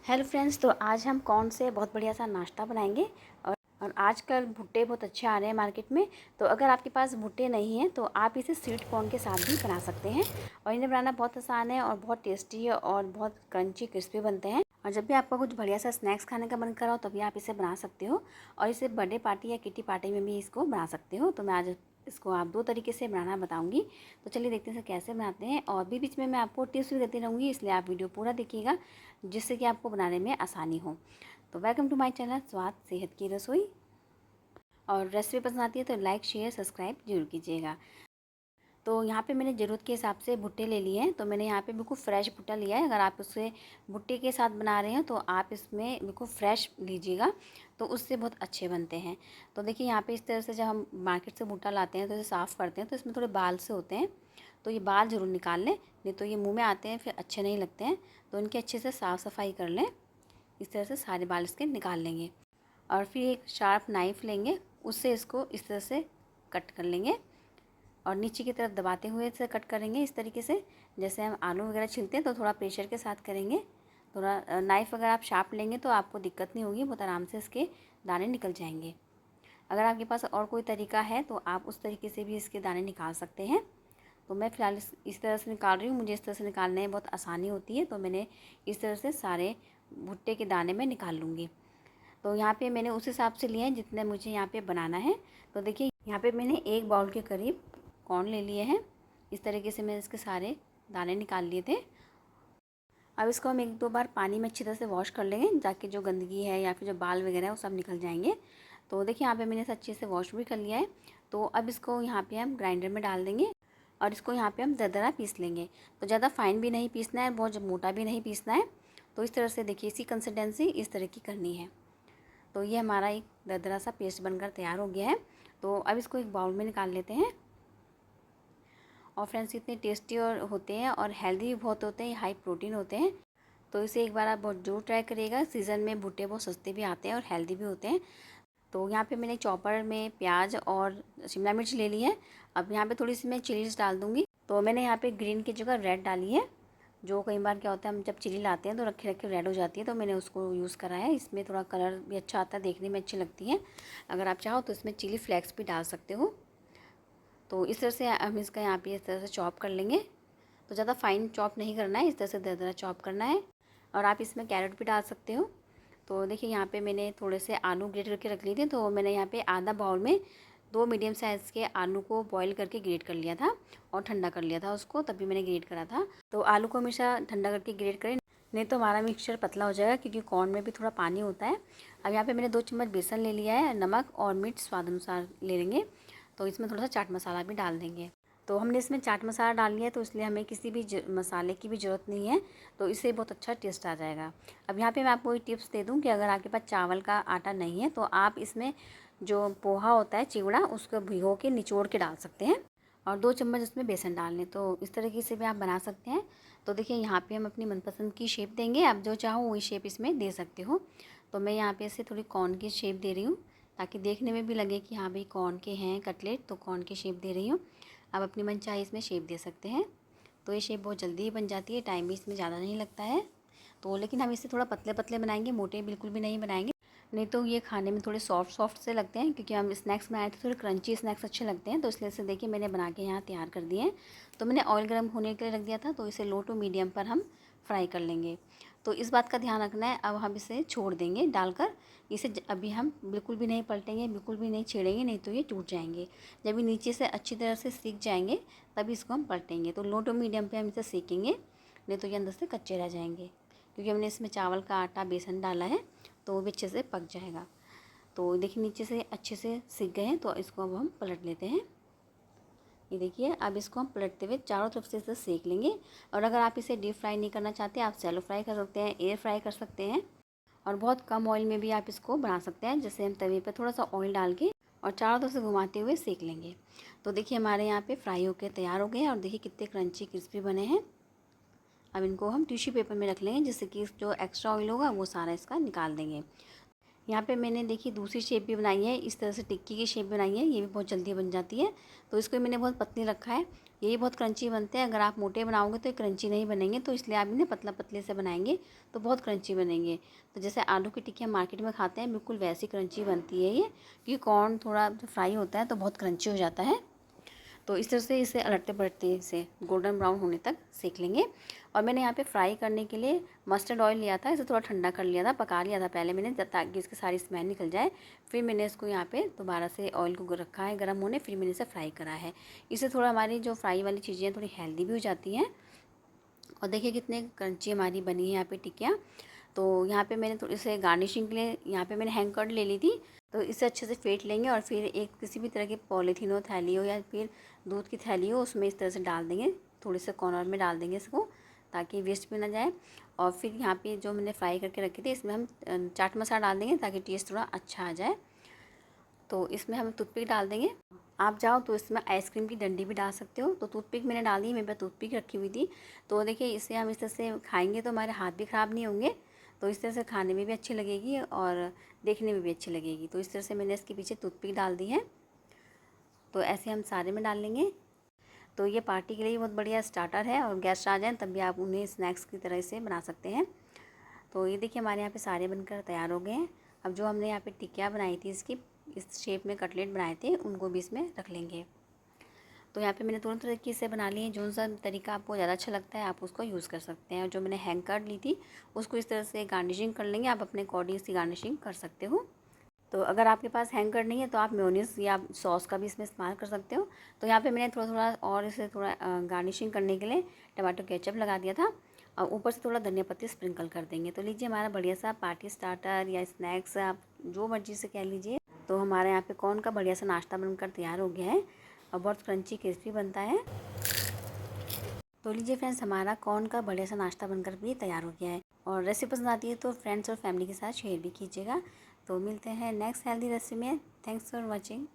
Hello friends, तो आज हम कॉर्न से बहुत बढ़िया सा नाश्ता बनाएंगे। और आजकल भुट्टे बहुत अच्छे आ रहे हैं मार्केट में। तो अगर आपके पास भुट्टे नहीं हैं तो आप इसे स्वीट कॉर्न के साथ भी बना सकते हैं। और इन्हें बनाना बहुत आसान है और बहुत टेस्टी है और बहुत क्रंची क्रिस्पी बनते हैं। और जब भी आपका कुछ बढ़िया सा स्नैक्स खाने का मन करा हो तभी आप इसे बना सकते हो। और इसे बर्थडे पार्टी या किटी पार्टी में भी इसको बना सकते हो। तो मैं आज इसको आप दो तरीके से बनाना बताऊंगी। तो चलिए देखते हैं कैसे बनाते हैं। और भी बीच में मैं आपको टिप्स भी देती रहूँगी, इसलिए आप वीडियो पूरा देखिएगा जिससे कि आपको बनाने में आसानी हो। तो वेलकम टू माय चैनल स्वाद सेहत की रसोई। और रेसिपी पसंद आती है तो लाइक शेयर सब्सक्राइब जरूर कीजिएगा। तो यहाँ पे मैंने ज़रूरत के हिसाब से भुट्टे ले लिए हैं। तो मैंने यहाँ पे बिल्कुल फ्रेश भुट्टा लिया है। अगर आप उसे भुट्टे के साथ बना रहे हैं तो आप इसमें बिल्कुल फ्रेश लीजिएगा, तो उससे बहुत अच्छे बनते हैं। तो देखिए यहाँ पे इस तरह से जब हम मार्केट से भुट्टा लाते हैं तो इसे साफ़ करते हैं तो इसमें थोड़े बाल से होते हैं, तो ये बाल ज़रूर निकाल लें, नहीं तो ये मुँह में आते हैं फिर अच्छे नहीं लगते हैं। तो इनकी अच्छे से साफ़ सफाई कर लें। इस तरह से सारे बाल इसके निकाल लेंगे। और फिर एक शार्प नाइफ़ लेंगे, उससे इसको इस तरह से कट कर लेंगे और नीचे की तरफ दबाते हुए इसे कट करेंगे। इस तरीके से जैसे हम आलू वगैरह छिलते हैं तो थोड़ा प्रेशर के साथ करेंगे। थोड़ा नाइफ़ अगर आप शार्प लेंगे तो आपको दिक्कत नहीं होगी, बहुत आराम से इसके दाने निकल जाएंगे। अगर आपके पास और कोई तरीका है तो आप उस तरीके से भी इसके दाने निकाल सकते हैं। तो मैं फ़िलहाल इस तरह से निकाल रही हूँ, मुझे इस तरह से निकालने में बहुत आसानी होती है। तो मैंने इस तरह से सारे भुट्टे के दाने में निकाल लूँगी। तो यहाँ पे मैंने उस हिसाब से लिए हैं जितने मुझे यहाँ पे बनाना है। तो देखिए यहाँ पे मैंने 1 बाउल के करीब कॉर्न ले लिए हैं। इस तरीके से मैंने इसके सारे दाने निकाल लिए थे। अब इसको हम 1-2 बार पानी में अच्छी तरह से वॉश कर लेंगे, ताकि जो गंदगी है या फिर जो बाल वगैरह है वो सब निकल जाएंगे। तो देखिए यहाँ पे मैंने इसे अच्छे से वॉश भी कर लिया है। तो अब इसको यहाँ पे हम ग्राइंडर में डाल देंगे और इसको यहाँ पे हम दरदरा पीस लेंगे। तो ज़्यादा फाइन भी नहीं पीसना है, बहुत मोटा भी नहीं पीसना है। तो इस तरह से देखिए इसी कंसिस्टेंसी इस तरह की करनी है। तो ये हमारा एक दरदरा सा पेस्ट बनकर तैयार हो गया है। तो अब इसको एक बाउल में निकाल लेते हैं। और फ्रेंड्स इतने टेस्टी और होते हैं और हेल्दी भी बहुत होते हैं, हाई प्रोटीन होते हैं। तो इसे एक बार आप बहुत जरूर ट्राई करिएगा। सीज़न में भुट्टे बहुत सस्ते भी आते हैं और हेल्दी भी होते हैं। तो यहाँ पे मैंने चॉपर में प्याज और शिमला मिर्च ले ली है। अब यहाँ पे थोड़ी सी मैं चिलीज डाल दूँगी। तो मैंने यहाँ पे ग्रीन की जगह रेड डाली है। जो कई बार क्या होता है हम जब चिली लाते हैं तो रखे रखे रेड हो जाती है, तो मैंने उसको यूज़ करा है। इसमें थोड़ा कलर भी अच्छा आता है, देखने में अच्छी लगती है। अगर आप चाहो तो इसमें चिली फ्लेक्स भी डाल सकते हो। तो इस तरह से हम इसका यहाँ पे इस तरह से चॉप कर लेंगे। तो ज़्यादा फाइन चॉप नहीं करना है, इस तरह से दरदरा चॉप करना है। और आप इसमें कैरेट भी डाल सकते हो। तो देखिए यहाँ पे मैंने थोड़े से आलू ग्रेट करके रख लिए थे। तो मैंने यहाँ पे आधा बाउल में 2 मीडियम साइज़ के आलू को बॉईल करके ग्रेट कर लिया था और ठंडा कर लिया था उसको, तभी मैंने ग्रेट करा था। तो आलू को हमेशा ठंडा करके ग्रेट करें, नहीं तो हमारा मिक्सचर पतला हो जाएगा, क्योंकि कॉर्न में भी थोड़ा पानी होता है। अब यहाँ पे मैंने 2 चम्मच बेसन ले लिया है। नमक और मिर्च स्वाद अनुसार ले लेंगे। तो इसमें थोड़ा सा चाट मसाला भी डाल देंगे। तो हमने इसमें चाट मसाला डाल लिया है, तो इसलिए हमें किसी भी मसाले की भी ज़रूरत नहीं है। तो इससे बहुत अच्छा टेस्ट आ जाएगा। अब यहाँ पे मैं आपको एक टिप्स दे दूँ कि अगर आपके पास चावल का आटा नहीं है तो आप इसमें जो पोहा होता है चिवड़ा, उसको भिगो के निचोड़ के डाल सकते हैं और 2 चम्मच उसमें बेसन डाल लें। तो इस तरीके से भी आप बना सकते हैं। तो देखिए यहाँ पे हम अपनी मनपसंद की शेप देंगे, आप जो चाहो वही शेप इसमें दे सकते हो। तो मैं यहाँ पे इसे थोड़ी कॉर्न की शेप दे रही हूँ, ताकि देखने में भी लगे कि हाँ भाई कॉर्न के हैं कटलेट, तो कॉर्न की शेप दे रही हूँ। आप अपनी मनचाही इसमें शेप दे सकते हैं। तो ये शेप बहुत जल्दी ही बन जाती है, टाइम भी इसमें ज़्यादा नहीं लगता है। तो लेकिन हम इसे थोड़ा पतले पतले बनाएंगे, मोटे बिल्कुल भी नहीं बनाएंगे, नहीं तो ये खाने में थोड़े सॉफ्ट सॉफ्ट से लगते हैं। क्योंकि हम स्नैक्स बनाए थे, थोड़े क्रंची स्नैक्स अच्छे लगते हैं। तो इसलिए से देखिए मैंने बना के यहाँ तैयार कर दिए हैं। तो मैंने ऑयल गर्म होने के लिए रख दिया था, तो इसे लो टू मीडियम पर हम फ्राई कर लेंगे। तो इस बात का ध्यान रखना है। अब हम इसे छोड़ देंगे डालकर। इसे अभी हम बिल्कुल भी नहीं पलटेंगे, बिल्कुल भी नहीं छेड़ेंगे, नहीं तो ये टूट जाएंगे। जब ये नीचे से अच्छी तरह से सीख जाएंगे तभी इसको हम पलटेंगे। तो लो टू मीडियम पे हम इसे सेकेंगे, नहीं तो ये अंदर से कच्चे रह जाएंगे। क्योंकि हमने इसमें चावल का आटा बेसन डाला है, तो वो भी अच्छे से पक जाएगा। तो देखिए नीचे से अच्छे से सीख गए हैं। तो इसको अब हम पलट लेते हैं। ये देखिए अब इसको हम पलटते हुए चारों तरफ से इसे सेक लेंगे। और अगर आप इसे डीप फ्राई नहीं करना चाहते, आप सैलो फ्राई कर सकते हैं, एयर फ्राई कर सकते हैं। और बहुत कम ऑयल में भी आप इसको बना सकते हैं। जैसे हम तवे पर थोड़ा सा ऑयल डाल के और चारों तरफ से घुमाते हुए सेक लेंगे। तो देखिए हमारे यहाँ पे फ्राई होकर तैयार हो गए हैं। और देखिए कितने क्रंची क्रिस्पी बने हैं। अब इनको हम टिश्यू पेपर में रख लेंगे, जिससे कि जो एक्स्ट्रा ऑयल होगा वो सारा इसका निकाल देंगे। यहाँ पे मैंने देखिए दूसरी शेप भी बनाई है, इस तरह से टिक्की की शेप बनाई है, ये भी बहुत जल्दी बन जाती है। तो इसको मैंने बहुत पतली रखा है, ये भी बहुत क्रंची बनते हैं। अगर आप मोटे बनाओगे तो ये क्रंची नहीं बनेंगे, तो इसलिए आप इन्हें पतला पतले से बनाएंगे तो बहुत क्रंची बनेंगे। तो जैसे आलू की टिक्की हम मार्केट में खाते हैं बिल्कुल वैसी क्रंची बनती है ये, क्योंकि कॉर्न थोड़ा फ्राई होता है तो बहुत क्रंची हो जाता है। तो इस तरह से इसे अलटते पलटते इसे गोल्डन ब्राउन होने तक सेक लेंगे। और मैंने यहाँ पे फ्राई करने के लिए मस्टर्ड ऑयल लिया था, इसे थोड़ा ठंडा कर लिया था, पका लिया था पहले मैंने, ताकि इसकी सारी स्मेल निकल जाए। फिर मैंने इसको यहाँ पे दोबारा से ऑयल को रखा है गर्म होने, फिर मैंने इसे फ्राई करा है। इससे थोड़ा हमारी जो फ्राई वाली चीज़ें हैं थोड़ी हेल्दी भी हो जाती हैं। और देखिए कितने क्रंची हमारी बनी है यहाँ पे टिक्कियाँ। तो यहाँ पे मैंने थोड़ी इसे गार्निशिंग के लिए यहाँ पे मैंने हैंग कर्ड ले ली थी। तो इसे अच्छे से फेंट लेंगे और फिर एक किसी भी तरह की पॉलीथीन हो, थैली हो या फिर दूध की थैली हो, उसमें इस तरह से डाल देंगे, थोड़े से कॉर्नर में डाल देंगे इसको, ताकि वेस्ट भी ना जाए। और फिर यहाँ पे जो मैंने फ्राई करके रखी थी इसमें हम चाट मसाला डाल देंगे, ताकि टेस्ट थोड़ा अच्छा आ जाए। तो इसमें हम टूथपिक डाल देंगे। आप चाहो तो इसमें आइसक्रीम की डंडी भी डाल सकते हो। तो टूथपिक मैंने डाल दी, मेरे पास टूथपिक रखी हुई थी। तो देखिए इसे हम इस तरह से खाएंगे तो हमारे हाथ भी ख़राब नहीं होंगे, तो इस तरह से खाने में भी अच्छी लगेगी और देखने में भी अच्छी लगेगी। तो इस तरह से मैंने इसके पीछे टूथपिक डाल दी है। तो ऐसे हम सारे में डाल लेंगे। तो ये पार्टी के लिए बहुत बढ़िया स्टार्टर है, और गेस्ट आ जाएँ तब भी आप उन्हें स्नैक्स की तरह से बना सकते हैं। तो ये देखिए हमारे यहाँ पे सारे बनकर तैयार हो गए हैं। अब जो हमने यहाँ पे टिक्कियाँ बनाई थी इसकी इस शेप में कटलेट बनाए थे, उनको भी इसमें रख लेंगे। तो यहाँ पे मैंने दोनों तरीके से बना लिए हैं, जो सा तरीका आपको ज़्यादा अच्छा लगता है आप उसको यूज़ कर सकते हैं। और जो मैंने हैंग कर ली थी उसको इस तरह से गार्निशिंग कर लेंगे, आप अपने अकॉर्डिंग इसकी गार्निशिंग कर सकते हो। तो अगर आपके पास हैंग कर नहीं है तो आप मेयोनीज़ या सॉस का भी इसमें इस्तेमाल कर सकते हो। तो यहाँ पे मैंने थोड़ा थोड़ा और इसे थोड़ा गार्निशिंग करने के लिए टमाटो केचप लगा दिया था, और ऊपर से थोड़ा धनिया पत्ती स्प्रिंकल कर देंगे। तो लीजिए हमारा बढ़िया सा पार्टी स्टार्टर या स्नैक्स आप जो मर्जी से कह लीजिए। तो हमारे यहाँ पे कॉर्न का बढ़िया सा नाश्ता बनकर तैयार हो गया है, और बहुत क्रंची क्रिस्पी बनता है। तो लीजिए फ्रेंड्स, हमारा कॉर्न का बढ़िया सा नाश्ता बनकर भी तैयार हो गया है। और रेसिपी पसंद आती है तो फ्रेंड्स और फैमिली के साथ शेयर भी कीजिएगा। तो मिलते हैं नेक्स्ट हेल्दी रेसिपी में। Thanks for watching.